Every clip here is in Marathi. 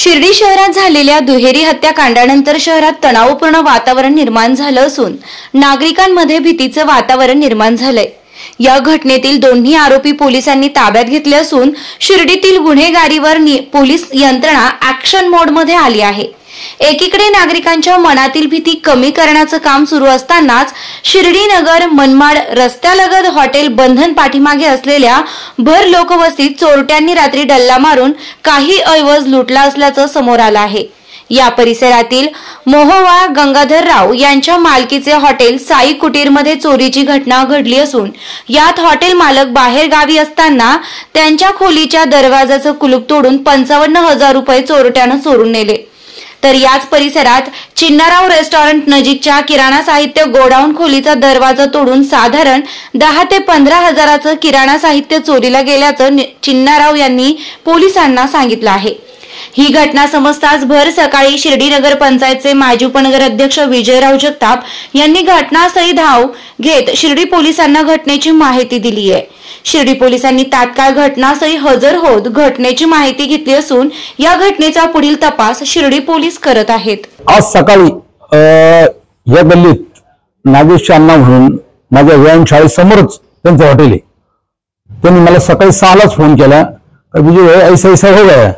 शिर्डी शहरात झालेल्या दुहेरी हत्याकांडानंतर शहरात तणावपूर्ण वातावरण निर्माण झालं असून नागरिकांमध्ये भीतीचं वातावरण निर्माण झालंय। या घटनेतील दोन्ही आरोपी पोलिसांनी ताब्यात घेतले असून शिर्डीतील गुन्हेगारीवर पोलीस यंत्रणा ऍक्शन मोडमध्ये आली आहे। एकीकडे नागरिकांच्या मनातील भीती कमी करण्याचं काम सुरू असतानाच शिर्डी नगर मनमाड रस्त्यालगत हॉटेल बंधन पाठीमागे असलेल्या भर लोकवस्तीत चोरट्यांनी रात्री डल्ला मारून काही ऐवज लुटला असल्याचं समोर आलं आहे। या परिसरातील मोहोवा गंगाधरराव यांच्या मालकीचे हॉटेल साई कुटीरमध्ये चोरीची घटना घडली असून यात हॉटेल मालक बाहेर गावी असताना त्यांच्या खोलीच्या दरवाजाचं कुलूप तोडून 55,000 रुपये चोरट्यानं चोरून नेले। तर याच परिसरात चिन्नाराव रेस्टॉरंट नजीकच्या किराणा साहित्य गोडाऊन खोलीचा दरवाजा तोडून साधारण 10 ते 15 हजाराचं किराणा साहित्य चोरीला गेल्याचं चिन्नाराव यांनी पोलिसांना सांगितलं आहे। ही घटना समजताच भर सकाळी शिर्डी नगर पंचायतचे माजी उपनगर अध्यक्ष विजयराव जगताप यांनी घटनास्थळी धाव घेत शिर्डी पोलिसांना घटनेची माहिती दिली आहे। शिर्डी पोलिसांनी तात्काळ घटनास्थळी हजर होत घटनेची माहिती घेतली असून या घटनेचा पुढील तपास शिर्डी पोलीस करत आहेत। आज सकाळी या गल्लीत नागेश अण्णा म्हणून माझ्या व्यायामशाळेसमोरच त्यांचं हॉटेल आहे। त्यांनी मला सकाळी 6लाच फोन केला की विजय ऐसा ऐसा हो गया।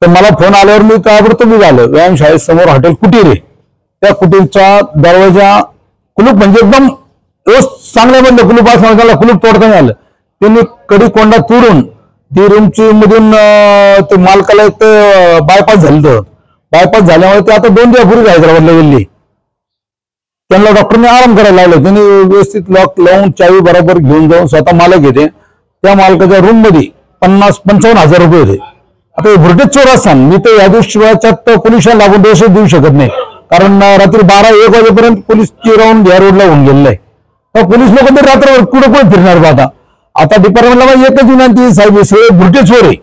तर मला फोन आल्यावर मी ताबडतोब झालं व्यायामशाळेसमोर हॉटेल कुटीर आहे, त्या कुटीरचा दरवाजा कुलूप म्हणजे एकदम चांगल्या बंद कुलूप असं त्याला कुलूप तोडता नाही आलं। त्यांनी कडी कोंडा तोडून ती रूमची मधून ते मालकाला एक बायपास झालं होतं। बायपास झाल्यामुळे ते आता 2 दिवसापूर्वी हैदराबादला गेली। त्यांना डॉक्टरने आराम करायला लावलं। त्यांनी व्यवस्थित लॉक लावून चावी बरोबर घेऊन जाऊन स्वतः मालक येते त्या मालकाच्या रूम मध्ये 55,000 रुपये होते। आता भुरटे चोर असताना मी तर या दिवसाच्यात पोलिसांना लागून दोष देऊ शकत नाही, कारण रात्री 12-1 वाजेपर्यंत पोलीस राऊंड या रोडला होऊन गेलेला आहे। तर पोलीस लोक तर रात्रभर कुठं कुठे फिरणार। आता डिपार्टमेंटला माझी एकच विनंती साहेब, सगळे भुरटे चोर आहे।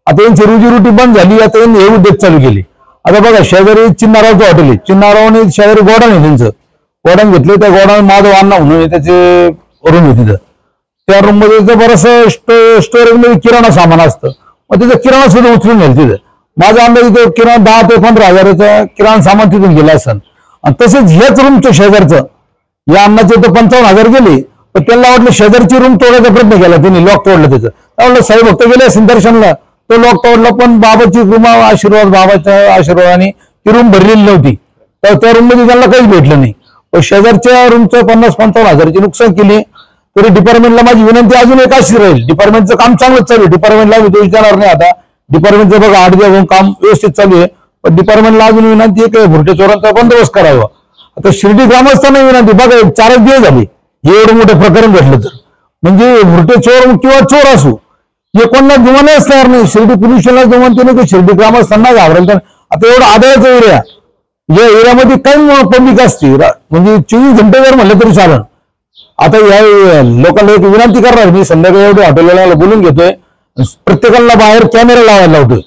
आता यांची रोजीरोटी बंद झाली, आता यांनी हे उद्योग चालू केले। आता बघा शेजारी चिन्नारावचं हॉटेल आहे, चिन्नारावने शेजारी गोडाऊन आहे, त्यांचं गोडाऊन घेतले। त्या गोडाऊन माधव अण्णा म्हणून त्याचे रूम आहे, तिथं त्या रूम मध्ये बरंचसं स्टोरेज मध्ये किराणा सामान असतं। मग तिथं किराणा सुद्धा उचलून नेल। तिथं माझा अंदाज तिथं किराणा 10 ते 15 हजाराचं किराणा सामान तिथून गेलं असेल। आणि तसेच ह्याच रूमच्या शेजारचं या अण्णाचे तर 55,000 गेले, पण त्यांना वाटलं शेजारची रूम तोडायचा प्रयत्न केला, त्यांनी लॉक तोडलं त्याचं। त्यामुळे साहेब भक्त गेले असेल दर्शनला, तो लॉक तोडला, पण बाबाची रूम बाबाच्या आशीर्वादाने ती रूम भरलेली नव्हती, तर त्या रूम मध्ये त्यांना काहीच भेटलं नाही। पण शेजारच्या रूमचं 50-55 हजाराची नुकसान केली। तरी डिपार्टमेंटला माझी विनंती अजून एक अशी राहील, डिपार्टमेंटचं काम चांगलंच चालू आहे, डिपार्टमेंटला मी दोष देणार नाही। आता डिपार्टमेंटचं बघा 8 दिवस काम व्यवस्थित चालू आहे, पण डिपार्टमेंटला अजून विनंती आहे की भुरटे चोरांचा बंदोबस्त करावा। आता शिर्डी ग्रामस्थांना विनंती, बघा 4 दिवस झाले हे एवढं मोठं प्रकरण घडलं, तर म्हणजे भुरटे चोर किंवा चोर असू हे कोणाला जुमाने असणार नाही। शिर्डी पोलिसांना जुमानते नाही की शिर्डी ग्रामस्थांना घाबरेल। तर आता एवढं आदळाचा एरिया, या एरियामध्ये काही पब्लिक असते, म्हणजे 24 घंटे जर म्हणलं तरी चालेल। आता या लोकांना एक विनंती करणार मी, संध्याकाळी एवढे हॉटेलवाल्याला बोलून घेतोय, प्रत्येकाला बाहेर कॅमेरा लावायला लावतोय।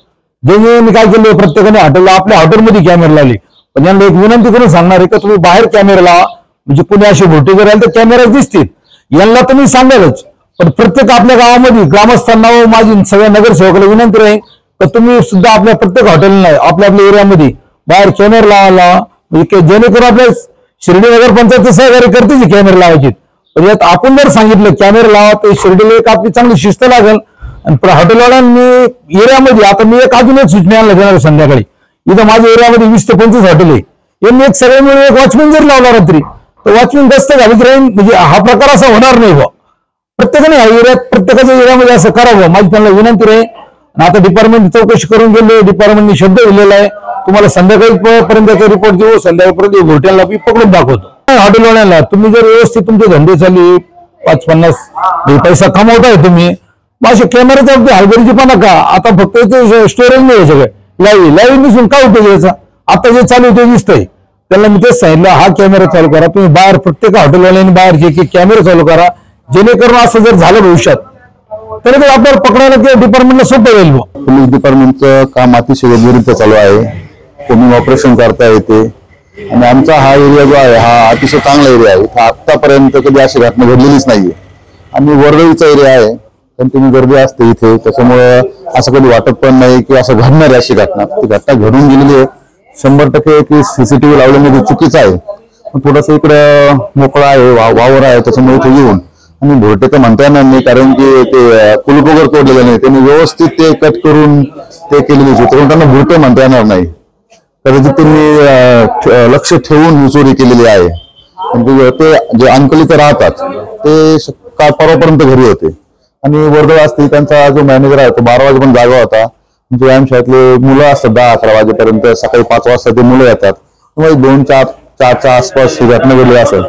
जे मी काय केलं, प्रत्येकाने हॉटेलला आपल्या हॉटेलमध्ये कॅमेरा लावले, पण यांना एक विनंती करून सांगणार आहे की तुम्ही बाहेर कॅमेरा लावा, म्हणजे कुणी असे भुरटे जर आले तर कॅमेरा दिसतील। यांना तुम्ही सांगालच, पण प्रत्येक आपल्या गावामध्ये ग्रामस्थांना व माझी सगळ्या नगरसेवकाला विनंती राहील तर तुम्ही सुद्धा आपल्या प्रत्येक हॉटेलला आपल्या एरियामध्ये बाहेर कॅमेरा लावा, म्हणजे जेणेकरून आपल्या शिर्डी नगर पंचायत सहकार्य करते कॅमेरा लावायचे। पण यात आपण जर सांगितलं कॅमेरा लावा तर शिर्डीला एक आपली चांगली शिस्त लागेल। आणि हॉटेलवाल्यांनी एरियामध्ये, आता मी एक अजून एक सूचना आणल्या देणार संध्याकाळी, इथं माझ्या एरियामध्ये 20 ते 25 हॉटेल आहे, यांनी एक सगळे मिळून एक वॉचमॅन जर लावला रात्री तर वॉचमॅन गस्त घालीत राहील, म्हणजे हा प्रकार असा होणार नाही बा। प्रत्येकाने ह्या एरियात प्रत्येकाच्या एरियामध्ये असं करावं माझी त्यांना विनंती राहील। आता डिपार्टमेंट चौकशी करून गेले, डिपार्टमेंटने शब्द दिलेला आहे तुम्हाला संध्याकाळी पर्यंतचा रिपोर्ट देऊ, संध्याकाळपर्यंत भुरट्याला मी पकडून दाखवतो। हॉटेलवाल्यांना तुम्ही जर व्यवस्थित तुमचे धंदे चालू 5-50 पैसा कमवताय तुम्ही, असे कॅमेराचा अगदी हलगर्जीपणा का? आता फक्त स्टोरेज नाही सगळं लाईव्ह दिसून काय उपयोग याचा? आता जे चालू ते दिसतंय, त्यांना मी तेच सांगितलं हा कॅमेरा चालू करा तुम्ही, बाहेर प्रत्येक हॉटेलवाल्यांनी बाहेर जे कॅमेरा चालू करा, जेणेकरून असं जर झालं भविष्यात तरी ते आपल्याला पकडायला किंवा डिपार्टमेंटला सोपं होईल। पोलीस डिपार्टमेंटचं काम अतिशय योग्यरित्या चालू आहे, कोणी ऑपरेशन करता येते, आणि आमचा हा एरिया जो आहे हा अतिशय चांगला एरिया आहे। इथं आतापर्यंत कधी अशी घटना घडलेलीच नाहीये, आणि वर्दळीचा एरिया आहे, कंटिन्यू गर्दी असते इथे, त्याच्यामुळे असं कधी वाटत पण नाही की असं घडणार आहे अशी घटना. ती घटना घडून गेलेली आहे. 100% की सीसीटीव्ही लावल्यामध्ये चुकीचं आहे. थोडंसं इकडं मोकळा आहे, वावर आहे, त्याच्यामुळे इथे येऊन आणि भोरटे तर म्हणता येणार नाही, कारण की ते कुलूप वगैरे तोडलेलं नाही. त्यांनी व्यवस्थित ते कट करून ते केलेली होती, तर त्यांना भोरटे म्हणता येणार नाही. कदाचित त्यांनी लक्ष ठेवून ही चोरी केलेली आहे. ते जे अंकल इथे राहतात ते काल परवापर्यंत घरी होते आणि वर्दळ असते. त्यांचा जो मॅनेजर आहे तो 12 वाजेपर्यंत जागा होता. म्हणजे व्यायामशाळेतले मुलं असतात 10-11 वाजेपर्यंत, सकाळी 5 वाजता ते मुलं येतात. त्यामुळे 2-4च्या आसपास ही घटना घडली असेल.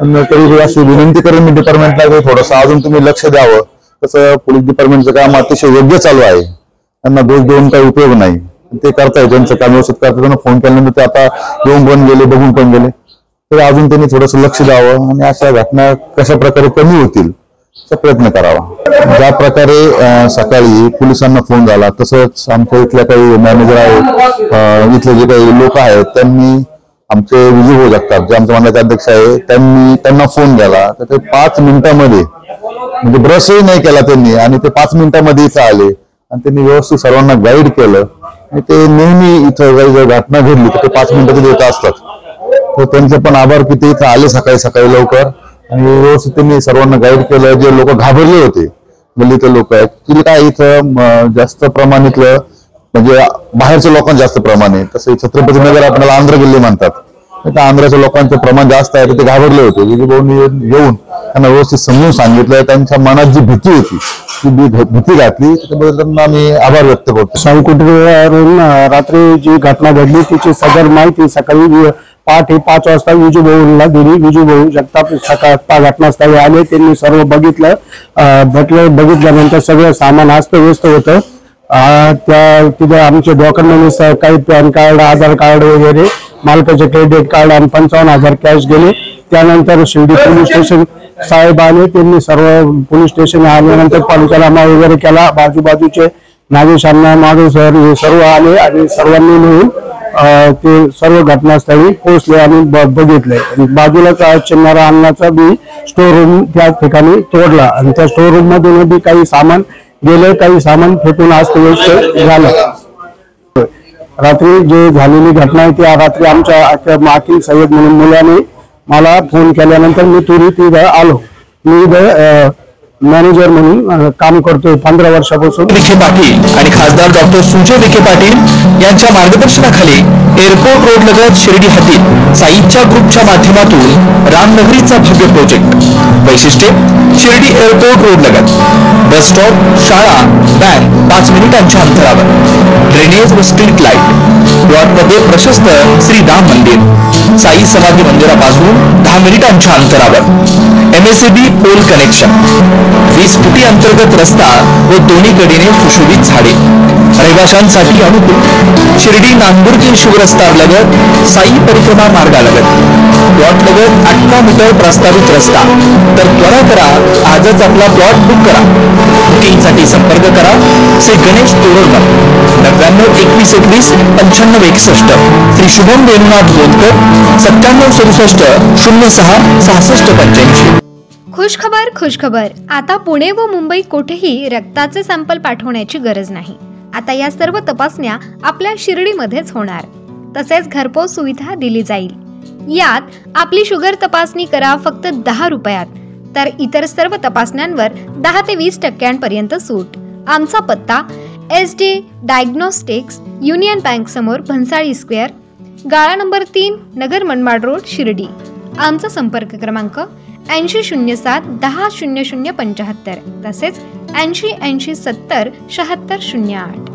पण तरी अशी विनंती करेन मी डिपार्टमेंटला की थोडंसं अजून तुम्ही लक्ष द्यावं. तसं पोलीस डिपार्टमेंटचं काम अतिशय योग्य चालू आहे. त्यांना दोष देऊन काही उपयोग नाही. ते करताय, ज्यांचं काम व्यवस्थित करतात. त्यांना फोन केल्यानंतर ते आता येऊन पण गेले, बघून पण गेले. तर अजून त्यांनी थोडंसं लक्ष द्यावं आणि अशा घटना कशा प्रकारे कमी होतील याचा प्रयत्न करावा. ज्या प्रकारे सकाळी पोलिसांना फोन झाला तसंच आमच्या इथल्या काही मॅनेजर आहेत, इथले जे काही लोक आहेत, त्यांनी आमचे विजू होऊ शकतात जे आमच्या मंडळाचे अध्यक्ष आहे त्यांना फोन केला. तर ते 5 मिनिटांमध्ये, म्हणजे ब्रशही नाही केला त्यांनी, आणि ते 5 मिनिटांमध्ये इथं आले आणि त्यांनी व्यवस्थित सर्वांना गाईड केलं. आणि ते नेहमी इथं काही जर घटना घडली तर ते 5 मिनिटात येत असतात. तर त्यांचे पण आभार की ते इथं आले सकाळी लवकर आणि व्यवस्थित त्यांनी सर्वांना गाईड केलं. जे लोक घाबरले होते, गल्लीतले लोक आहेत की काय इथं जास्त प्रमाणातलं म्हणजे बाहेरच्या लोकांचं जास्त प्रमाण आहे. तसं छत्रपती नगर आपल्याला आंध्र गल्ली म्हणतात, त्या आंध्राच्या लोकांचं प्रमाण जास्त आहे. ते घाबरले होते. विजूभाऊंनी येऊन त्यांना व्यवस्थित समजून सांगितलं. त्यांच्या मनात जी भीती होती ती भीती घातली. त्याच्याबद्दल त्यांना मी आभार व्यक्त करतो. साई कुटुंबावरून रात्री जी घटना घडली तिची सदर माहिती सकाळी पहाटे 5 वाजता विजूभाऊला दिली. विजूभाऊ जगताप सकाळ घटनास्थळी आले. त्यांनी सर्व बघितलं. बघितल्यानंतर सगळं सामान अस्तव्यस्त होतं. तिथे आमचे डॉक्युमेंट्स, काही पॅन कार्ड, आधार कार्ड वगैरे, मालकाचे क्रेडिट कार्ड आणि 55,000 कॅश गेले. त्यानंतर शिर्डी पोलीस स्टेशन साहेब आले. त्यांनी सर्व पोलीस स्टेशन आल्यानंतर पंचनामा वगैरे केला. बाजूचे नागेश अण्णा, माधव सर हे सर्व आले आणि सर्वांनी मिळून ते सर्व घटनास्थळी पोहोचले आणि बघितले. बाजूलाच चिन्नारा अण्णाचा बी स्टोर रूम त्या ठिकाणी तोडला आणि त्या स्टोर रूम मधून बी काही सामान गेलं, काही सामान फेकून अस्तव्यस्त झालं. रात्री जे झालेली घटना आहे त्या रात्री आमच्या माकील सय्यद म्हणून मुलाने मला फोन केल्यानंतर मी तिथं आलो. मी मॅनेजर म्हणून काम करतोय 15 वर्षापासून. विखे पाटील आणि खासदार डॉक्टर सुजय विखे पाटील यांच्या मार्गदर्शनाखाली एअरपोर्ट रोड लगत शिर्डी हद्दीत साईच्या ग्रुपच्या माध्यमातून रामनगरीचा भव्य प्रोजेक्ट. वैशिष्ट्ये: शिर्डी एअरपोर्ट रोड लगत बस स्टॉप, शाळा, बँक 5 मिनिटांच्या अंतरावर, ड्रेनेज व स्ट्रीट लाईट. प्लॉटमध्ये प्रशस्त श्री राम मंदिर, साई समाधी मंदिरापासून 10 मिनिटांच्या अंतरावर, MSAB पोल कनेक्शन, 20 फुटी अंतर्गत रस्ता व दोन्ही कडेने सुशोभित झाडे. रहिवाशांसाठी अनुकूल शिर्डी नांदुर्गी शिवरस्ता लगत साई परिक्रमा मार्गालगत. प्लॉट लगत 18 मीटर प्रस्तावित रस्ता. तर त्वरा करा, आजच आपला प्लॉट बुक करा. बुकिंगसाठी संपर्क करा श्री गणेश तोरडकर 99 21 21 95 61, श्री शुभम वेणुनाथ बोलकर 97 67 06 66 85. खुशखबर. आता पुणे व मुंबई कोठेही रक्ताचे सॅम्पल पाठवण्याची गरज नाही. आता या सर्व तपासण्या आपल्या शिर्डीमध्येच होणार. तसेच घरपोच सुविधा दिली जाईल. यात आपली शुगर तपासणी करा फक्त 10 रुपयात. तर इतर सर्व तपासण्यांवर 10 ते 20% सूट. आमचा पत्ता SD डायग्नोस्टिक्स, युनियन बँक समोर, भन्साळी स्क्वेअर, गाळा नंबर 3, नगर मनमाड रोड, शिर्डी. आमचा संपर्क क्रमांक 8007 10 00 75, तसेच 80 80 70 76 08.